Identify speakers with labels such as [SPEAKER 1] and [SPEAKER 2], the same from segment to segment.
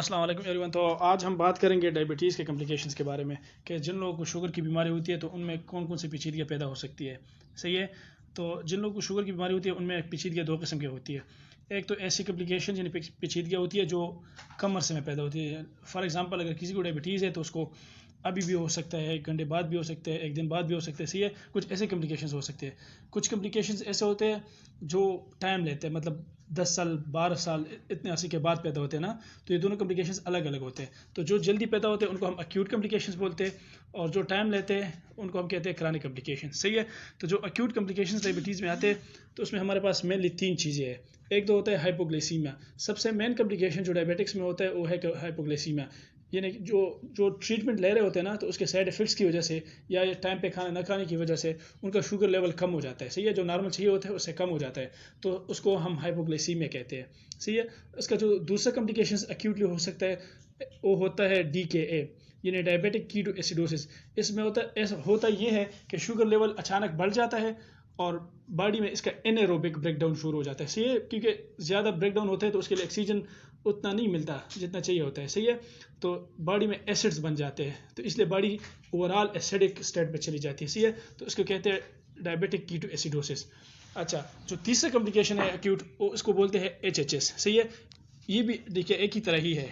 [SPEAKER 1] अस्सलाम वालेकुम एवरीवन। तो आज हम बात करेंगे डायबिटीज़ के कॉम्प्लिकेशंस के बारे में कि जिन लोगों को शुगर की बीमारी होती है तो उनमें कौन कौन सी पेचीदगियाँ पैदा हो सकती है। सही है। तो जिन लोगों को शुगर की बीमारी होती है उनमें पेचीदगियाँ दो किस्म की होती है। एक तो ऐसी कॉम्प्लिकेशन यानी पेचीदगियाँ होती है जो कम अरसे में पैदा होती है। फॉर एग्जांपल अगर किसी को डायबिटीज़ है तो उसको अभी भी हो सकता है, 1 घंटे बाद भी हो सकता है, 1 दिन बाद भी हो सकता है। सही है। कुछ ऐसे कॉम्प्लिकेशंस हो सकते हैं। कुछ कॉम्प्लिकेशंस ऐसे होते हैं जो टाइम लेते हैं, मतलब 10 साल 12 साल इतने अरसे के बाद पैदा होते हैं ना। तो ये दोनों कॉम्प्लिकेशंस अलग अलग होते हैं। तो जो जल्दी पैदा होते हैं उनको हम एक्यूट कॉम्प्लिकेशंस बोलते हैं, और जो टाइम लेते हैं उनको हम कहते हैं क्रॉनिक कॉम्प्लिकेशंस। सही है। तो जो एक्यूट कॉम्प्लिकेशंस डायबिटीज़ में आते हैं तो उसमें हमारे पास मेनली 3 चीज़ें हैं। एक तो होता है हाइपोग्लाइसीमिया। सबसे मेन कॉम्प्लिकेशन जो डायबिटिक्स में होता है वो है हाइपोग्लाइसीमिया। यानी जो जो ट्रीटमेंट ले रहे होते हैं ना, तो उसके साइड इफेक्ट्स की वजह से या टाइम पे खाना न खाने की वजह से उनका शुगर लेवल कम हो जाता है। सही है। जो नॉर्मल चाहिए होता है उससे कम हो जाता है, तो उसको हम हाइपोग्लाइसीमिया कहते हैं। सही है। इसका जो दूसरा कॉम्प्लिकेशन एक्यूटली हो सकता है वो होता है DKA यानी डायबिटिक कीटो एसिडोसिस। इसमें होता ये है कि शुगर लेवल अचानक बढ़ जाता है और बॉडी में इसका एनारोबिक ब्रेकडाउन शुरू हो जाता है। सही है। क्योंकि ज़्यादा ब्रेकडाउन होता है तो उसके लिए ऑक्सीजन उतना नहीं मिलता जितना चाहिए होता है। सही है। तो बॉडी में एसिड्स बन जाते हैं, तो इसलिए बॉडी ओवरऑल एसिडिक स्टेट में चली जाती है। सही है। तो इसको कहते हैं डायबिटिक कीटो एसिडोसिस। अच्छा, जो तीसरा कॉम्प्लिकेशन है एक्यूट, वो इसको बोलते हैं HHS। सही है। ये भी देखिए एक ही तरह ही है।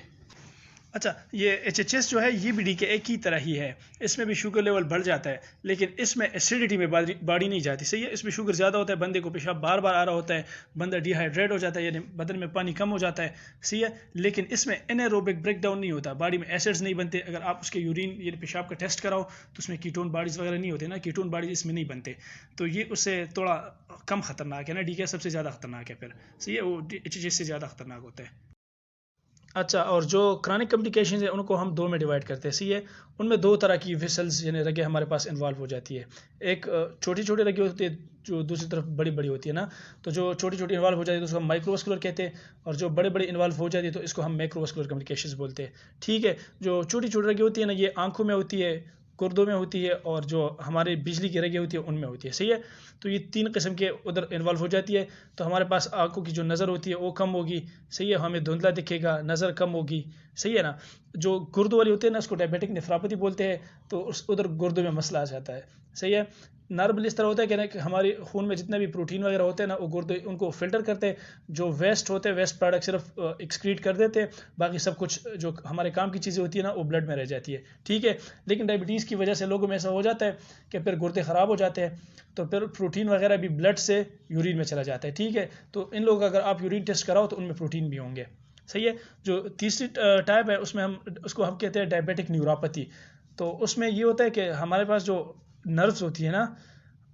[SPEAKER 1] अच्छा, ये HHS जो है ये भी DKA की तरह ही है। इसमें भी शुगर लेवल बढ़ जाता है, लेकिन इसमें एसिडिटी में बॉडी नहीं जाती। सही है। इसमें शुगर ज़्यादा होता है, बंदे को पेशाब बार बार आ रहा होता है, बंदा डिहाइड्रेट हो जाता है यानी बदन में पानी कम हो जाता है। सही है। लेकिन इसमें एनारोबिक ब्रेकडाउन नहीं होता, बॉडी में एसिड्स नहीं बनते। अगर आप उसके यूरिन यानी पेशाब का टेस्ट कराओ तो उसमें कीटोन बॉडीज़ वगैरह नहीं होते ना, कीटोन बॉडीज इसमें नहीं बनते। तो ये उससे थोड़ा कम खतरनाक है ना। DKA सबसे ज़्यादा खतरनाक है फिर। सही है। वो HHS से ज़्यादा खतरनाक होता है। अच्छा, और जो क्रॉनिक कॉम्प्लिकेशंस है उनको हम दो में डिवाइड करते हैं। सही है। उनमें दो तरह की वेसल्स यानी रगें हमारे पास इन्वॉल्व हो जाती है। एक छोटी छोटी रगें होती है, जो दूसरी तरफ बड़ी बड़ी होती है ना। तो जो छोटी छोटी इन्वॉल्व हो जाती है तो उसको हम माइक्रोवास्कुलर कहते हैं, और जो बड़े बड़े इन्वॉल्व हो जाती है तो इसको हम मैक्रोवास्कुलर कॉम्प्लिकेशंस बोलते हैं। ठीक है। जो छोटी छोटी रगें होती है ना, ये आंखों में होती है, गुर्दों में होती है, और जो हमारे बिजली की रगें होती है उनमें होती है। सही है। तो ये 3 किस्म के उधर इन्वॉल्व हो जाती है। तो हमारे पास आंखों की जो नज़र होती है वो कम होगी। सही है। हमें धुंधला दिखेगा, नज़र कम होगी। सही है ना। जो गुर्दों वाली होती है ना, उसको डायबिटिक नेफ्रोपैथी बोलते हैं, तो उधर गुर्दों में मसला आ जाता है। सही है। नॉर्मल इस तरह होता है कि ना कि हमारे खून में जितना भी प्रोटीन वगैरह होते हैं ना, वो गुर्दे उनको फिल्टर करते हैं। जो वेस्ट होते हैं, वेस्ट प्रोडक्ट सिर्फ एक्सक्रीट कर देते हैं, बाकी सब कुछ जो हमारे काम की चीज़ें होती है ना वो ब्लड में रह जाती है। ठीक है। लेकिन डायबिटीज़ की वजह से लोगों में ऐसा हो जाता है कि फिर गुर्दे ख़राब हो जाते हैं, तो फिर प्रोटीन वगैरह भी ब्लड से यूरिन में चला जाता है। ठीक है। तो इन लोगों का अगर आप यूरिन टेस्ट कराओ तो उनमें प्रोटीन भी होंगे। सही है। जो तीसरी टाइप है उसमें हम कहते हैं डायबिटिक न्यूरोपैथी। तो उसमें ये होता है कि हमारे पास जो नर्व्स होती है ना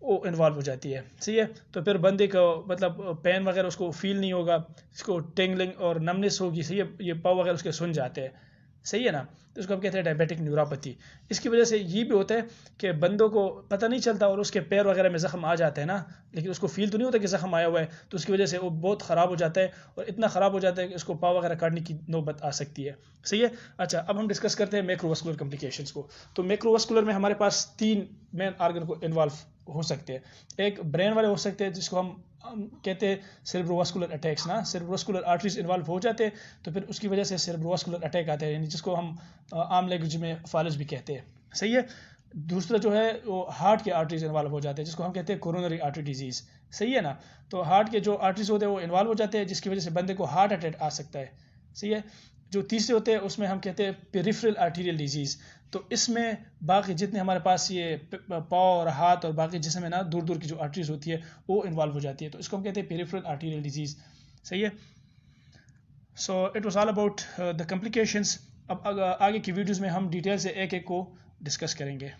[SPEAKER 1] वो इन्वॉल्व हो जाती है। सही है। तो फिर बंदे को मतलब पेन वगैरह उसको फील नहीं होगा, इसको टिंगलिंग और नमनेस होगी। सही है। ये पाव वगैरह उसके सुन जाते हैं। सही है ना। तो इसको हम कहते हैं डायबिटिक न्यूरोपैथी। इसकी वजह से ये भी होता है कि बंदों को पता नहीं चलता और उसके पैर वगैरह में ज़ख्म आ जाते हैं ना, लेकिन उसको फील तो नहीं होता कि ज़ख्म आया हुआ है, तो उसकी वजह से वो बहुत ख़राब हो जाता है, और इतना ख़राब हो जाता है कि उसको पाव वगैरह काटने की नौबत आ सकती है। सही है। अच्छा, अब हम डिस्कस करते हैं मैक्रोवास्कुलर कॉम्प्लिकेशंस को। तो मैक्रोवास्कुलर में हमारे पास 3 मेन आर्गन को इन्वॉल्व हो सकते हैं। एक ब्रेन वाले हो सकते हैं जिसको हम कहते हैं सेरेब्रोवास्कुलर अटैक्स ना, सेरेब्रोवास्कुलर आर्टरीज इन्वॉल्व हो जाते हैं, तो फिर उसकी वजह से सेरेब्रोवास्कुलर अटैक आता है, यानी जिसको हम आम लैंग्वेज में फालज भी कहते हैं। सही है। दूसरा जो है वो हार्ट के आर्टरीज इन्वॉल्व हो जाते हैं, जिसको हम कहते हैं कोरोनरी आर्टरी डिजीज़। सही है ना। तो हार्ट के जो आर्टरीज होते हैं वो इन्वॉल्व हो जाते हैं, जिसकी वजह से बंदे को हार्ट अटैक आ सकता है। सही है। जो तीसरे होते हैं उसमें हम कहते हैं पेरिफेरल आर्टीरियल डिजीज़। तो इसमें बाकी जितने हमारे पास ये पाँव और हाथ और बाकी जिस्म में ना दूर दूर की जो आर्टरीज होती है वो इन्वॉल्व हो जाती है, तो इसको हम कहते हैं पेरिफेरल आर्टीरियल डिजीज़। सही है। So it was all about the complications. अब आगे की वीडियोज़ में हम डिटेल से एक एक को डिस्कस करेंगे।